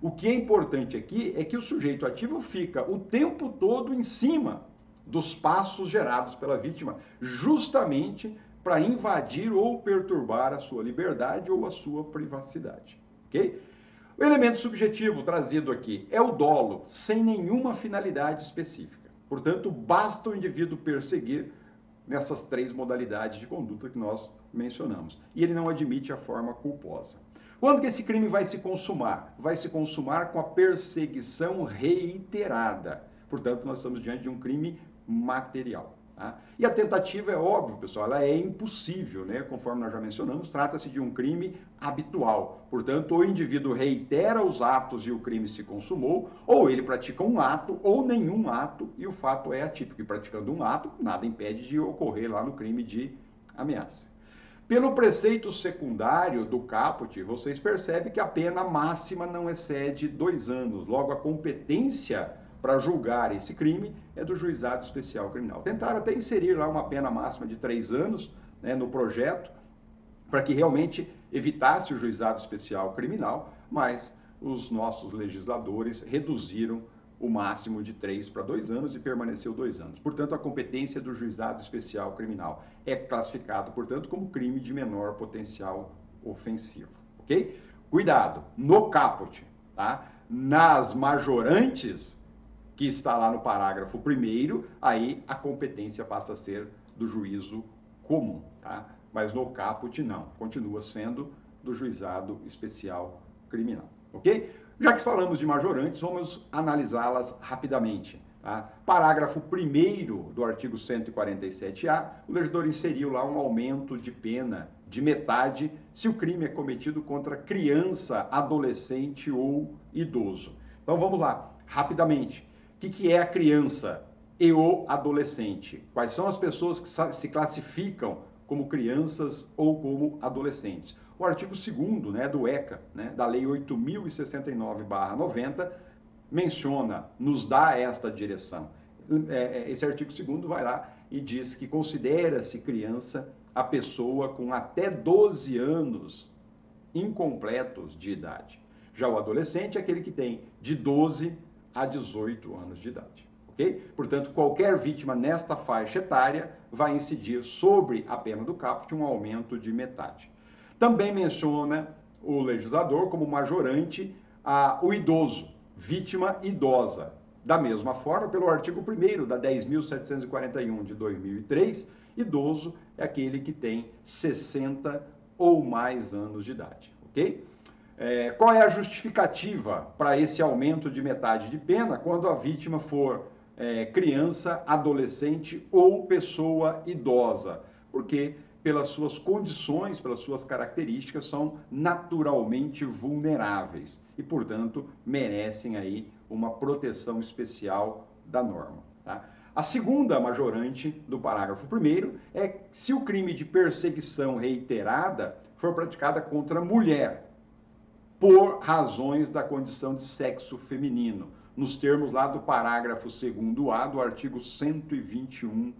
O que é importante aqui é que o sujeito ativo fica o tempo todo em cima dos passos gerados pela vítima, justamente para invadir ou perturbar a sua liberdade ou a sua privacidade, ok? O elemento subjetivo trazido aqui é o dolo, sem nenhuma finalidade específica. Portanto, basta o indivíduo perseguir nessas três modalidades de conduta que nós mencionamos. E ele não admite a forma culposa. Quando que esse crime vai se consumar? Vai se consumar com a perseguição reiterada. Portanto, nós estamos diante de um crime material. Tá? E a tentativa é óbvio, pessoal, ela é impossível, né? Conforme nós já mencionamos, trata-se de um crime habitual. Portanto, o indivíduo reitera os atos e o crime se consumou, ou ele pratica um ato ou nenhum ato e o fato é atípico. E praticando um ato, nada impede de ocorrer lá no crime de ameaça. Pelo preceito secundário do caput, vocês percebem que a pena máxima não excede 2 anos. Logo, a competência para julgar esse crime é do Juizado Especial Criminal. Tentaram até inserir lá uma pena máxima de 3 anos, né, no projeto, para que realmente evitasse o Juizado Especial Criminal, mas os nossos legisladores reduziram o máximo de 3 para 2 anos e permaneceu 2 anos. Portanto, a competência do Juizado Especial Criminal é classificado, portanto, como crime de menor potencial ofensivo, ok? Cuidado, no caput, tá? Nas majorantes, que está lá no parágrafo 1º, aí a competência passa a ser do juízo comum, tá? Mas no caput não, continua sendo do Juizado Especial Criminal, ok? Já que falamos de majorantes, vamos analisá-las rapidamente. Tá? Parágrafo 1º do artigo 147A, o legislador inseriu lá um aumento de pena de metade se o crime é cometido contra criança, adolescente ou idoso. Então vamos lá, rapidamente. O que é a criança e o adolescente? Quais são as pessoas que se classificam como crianças ou como adolescentes? O artigo 2º, né, do ECA, né, da Lei 8.069/90, menciona, nos dá esta direção. Esse artigo 2º vai lá e diz que considera-se criança a pessoa com até 12 anos incompletos de idade. Já o adolescente é aquele que tem de 12 a 18 anos de idade. Okay? Portanto, qualquer vítima nesta faixa etária vai incidir sobre a pena do caput um aumento de metade. Também menciona o legislador como majorante o idoso, vítima idosa. Da mesma forma, pelo artigo 1º da 10.741 de 2003, idoso é aquele que tem 60 ou mais anos de idade, ok? Qual é a justificativa para esse aumento de metade de pena quando a vítima for criança, adolescente ou pessoa idosa? Porque pelas suas condições, pelas suas características, são naturalmente vulneráveis e, portanto, merecem aí uma proteção especial da norma. Tá? A segunda majorante do parágrafo 1º é se o crime de perseguição reiterada for praticada contra mulher, por razões da condição de sexo feminino, nos termos lá do parágrafo 2º-A do artigo 121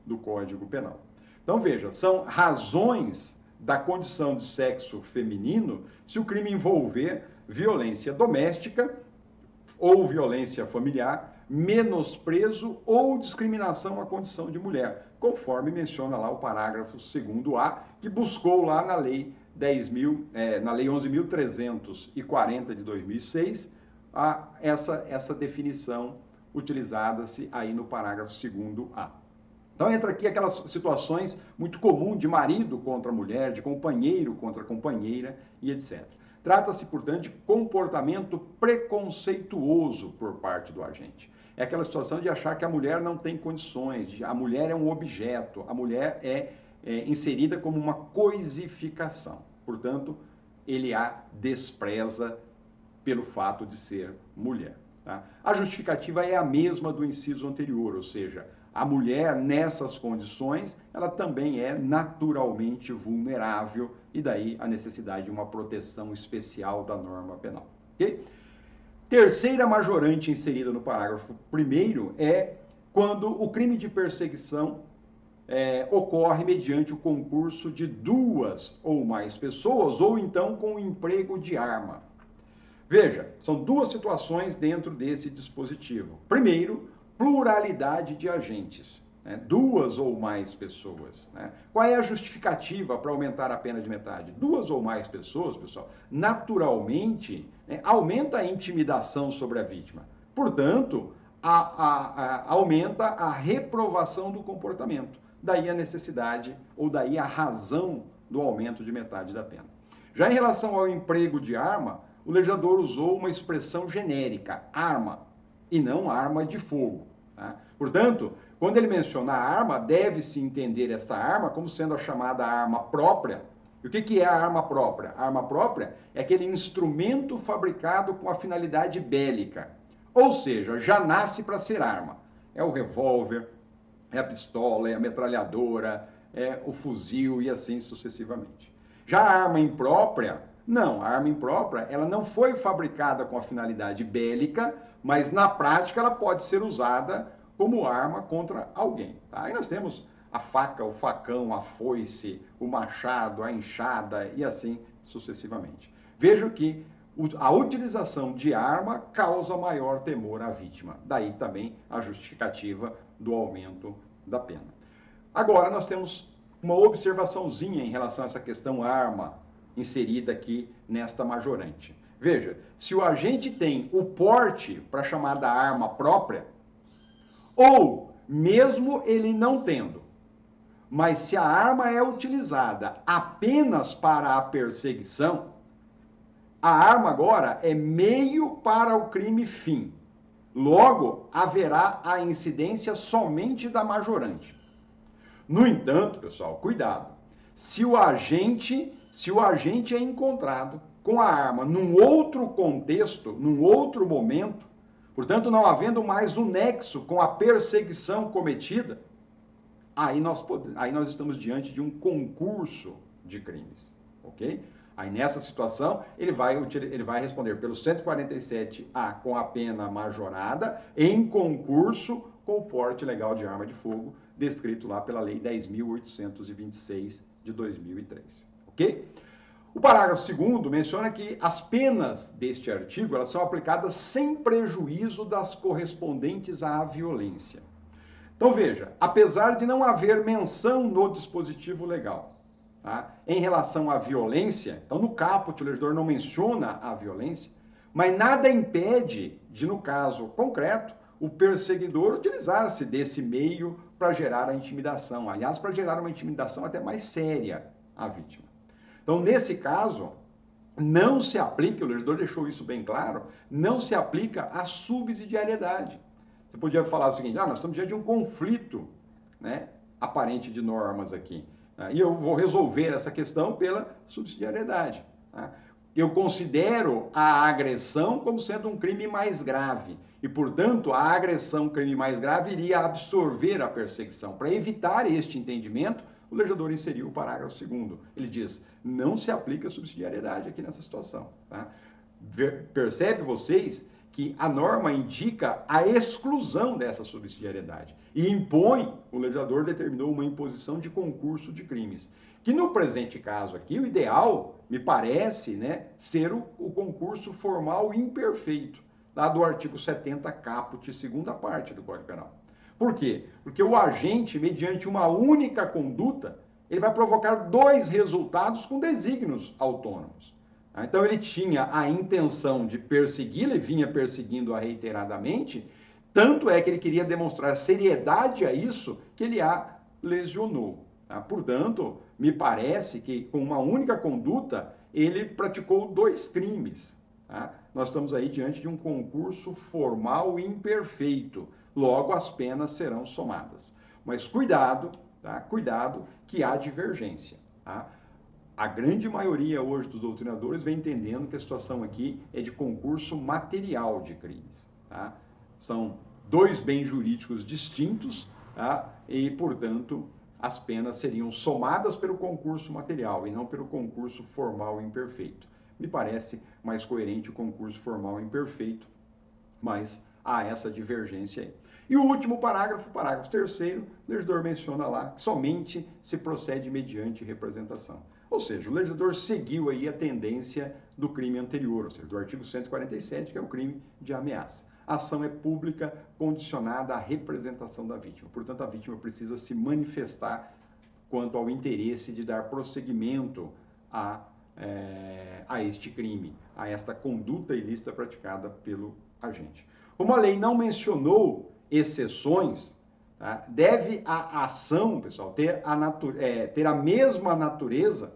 do Código Penal. Então, veja, são razões da condição de sexo feminino se o crime envolver violência doméstica ou violência familiar, menosprezo ou discriminação à condição de mulher, conforme menciona lá o parágrafo 2º-A, que buscou lá na Lei 11.340 de 2006, essa definição utilizada-se aí no parágrafo 2º-A. Então entra aqui aquelas situações muito comuns de marido contra mulher, de companheiro contra companheira e etc. Trata-se, portanto, de comportamento preconceituoso por parte do agente. É aquela situação de achar que a mulher não tem condições, a mulher é um objeto, a mulher é inserida como uma coisificação. Portanto, ele a despreza pelo fato de ser mulher. Tá? A justificativa é a mesma do inciso anterior, ou seja, a mulher nessas condições, ela também é naturalmente vulnerável e daí a necessidade de uma proteção especial da norma penal. Okay? Terceira majorante inserida no parágrafo 1º é quando o crime de perseguição ocorre mediante o concurso de 2 ou mais pessoas, ou então com o emprego de arma. Veja, são duas situações dentro desse dispositivo. Primeiro, pluralidade de agentes, né? Duas ou mais pessoas. Né? Qual é a justificativa para aumentar a pena de metade? Duas ou mais pessoas, pessoal, naturalmente, né, aumenta a intimidação sobre a vítima. Portanto, aumenta a reprovação do comportamento. Daí a necessidade, ou daí a razão do aumento de metade da pena. Já em relação ao emprego de arma, o legislador usou uma expressão genérica, arma, e não arma de fogo. Tá? Portanto, quando ele menciona a arma, deve-se entender essa arma como sendo a chamada arma própria. E o que é a arma própria? A arma própria é aquele instrumento fabricado com a finalidade bélica. Ou seja, já nasce para ser arma. É o revólver, é a pistola, é a metralhadora, é o fuzil e assim sucessivamente. Já a arma imprópria, não, a arma imprópria, ela não foi fabricada com a finalidade bélica, mas na prática ela pode ser usada como arma contra alguém. Tá? Aí nós temos a faca, o facão, a foice, o machado, a enxada e assim sucessivamente. Veja que a utilização de arma causa maior temor à vítima. Daí também a justificativa do aumento da pena. Agora nós temos uma observaçãozinha em relação a essa questão arma inserida aqui nesta majorante. Veja, se o agente tem o porte para chamar da arma própria, ou mesmo ele não tendo, mas se a arma é utilizada apenas para a perseguição, a arma agora é meio para o crime fim. Logo, haverá a incidência somente da majorante. No entanto, pessoal, cuidado. Se o agente é encontrado com a arma num outro contexto, num outro momento, portanto, não havendo mais um nexo com a perseguição cometida, aí nós estamos diante de um concurso de crimes, ok? Aí nessa situação, ele vai responder pelo 147A com a pena majorada em concurso com o porte legal de arma de fogo, descrito lá pela Lei 10.826 de 2003, ok? O parágrafo 2º menciona que as penas deste artigo elas são aplicadas sem prejuízo das correspondentes à violência. Então veja, apesar de não haver menção no dispositivo legal, tá, em relação à violência, então no caput o legislador não menciona a violência, mas nada impede de, no caso concreto, o perseguidor utilizar-se desse meio para gerar a intimidação. Aliás, para gerar uma intimidação até mais séria à vítima. Então, nesse caso, não se aplica, o legislador deixou isso bem claro, não se aplica a subsidiariedade. Você podia falar o seguinte, nós estamos diante de um conflito, né, aparente de normas aqui, e eu vou resolver essa questão pela subsidiariedade. Tá? Eu considero a agressão como sendo um crime mais grave e, portanto, a agressão, crime mais grave, iria absorver a perseguição. Para evitar este entendimento, o legislador inseriu o parágrafo 2º. Ele diz, não se aplica a subsidiariedade aqui nessa situação. Tá? Percebe vocês que a norma indica a exclusão dessa subsidiariedade e impõe, o legislador determinou uma imposição de concurso de crimes. Que no presente caso aqui, o ideal, me parece, né, ser o concurso formal imperfeito, lá do artigo 70 caput, segunda parte do Código Penal. Por quê? Porque o agente, mediante uma única conduta, ele vai provocar dois resultados com desígnios autônomos. Então ele tinha a intenção de persegui-la e vinha perseguindo-a reiteradamente, tanto é que ele queria demonstrar seriedade a isso que ele a lesionou. Tá? Portanto, me parece que com uma única conduta ele praticou dois crimes. Tá? Nós estamos aí diante de um concurso formal imperfeito. Logo, as penas serão somadas. Mas cuidado, tá? Cuidado que há divergência. Tá? A grande maioria hoje dos doutrinadores vem entendendo que a situação aqui é de concurso material de crimes. Tá? São dois bens jurídicos distintos, tá? E, portanto, as penas seriam somadas pelo concurso material e não pelo concurso formal imperfeito. Me parece mais coerente o concurso formal imperfeito, mas há essa divergência aí. E o último parágrafo, parágrafo 3º, o legislador menciona lá que somente se procede mediante representação. Ou seja, o legislador seguiu aí a tendência do crime anterior, ou seja, do artigo 147, que é o crime de ameaça. A ação é pública, condicionada à representação da vítima. Portanto, a vítima precisa se manifestar quanto ao interesse de dar prosseguimento a este crime, a esta conduta ilícita praticada pelo agente. Como a lei não mencionou exceções, tá, deve a ação, pessoal, ter a mesma natureza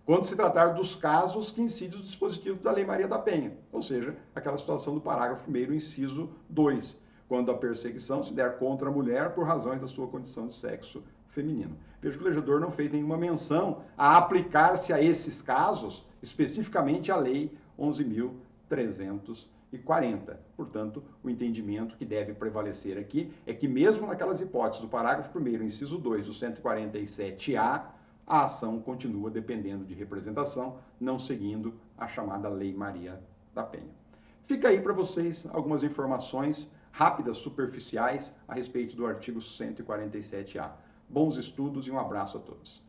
quando se tratar dos casos que incidem os dispositivos da Lei Maria da Penha, ou seja, aquela situação do parágrafo 1º, inciso 2, quando a perseguição se der contra a mulher por razões da sua condição de sexo feminino. Veja que o legislador não fez nenhuma menção a aplicar-se a esses casos, especificamente a Lei 11.340. Portanto, o entendimento que deve prevalecer aqui é que mesmo naquelas hipóteses do parágrafo 1º, inciso 2 do 147-A, a ação continua dependendo de representação, não seguindo a chamada Lei Maria da Penha. Fica aí para vocês algumas informações rápidas, superficiais, a respeito do artigo 147-A. Bons estudos e um abraço a todos.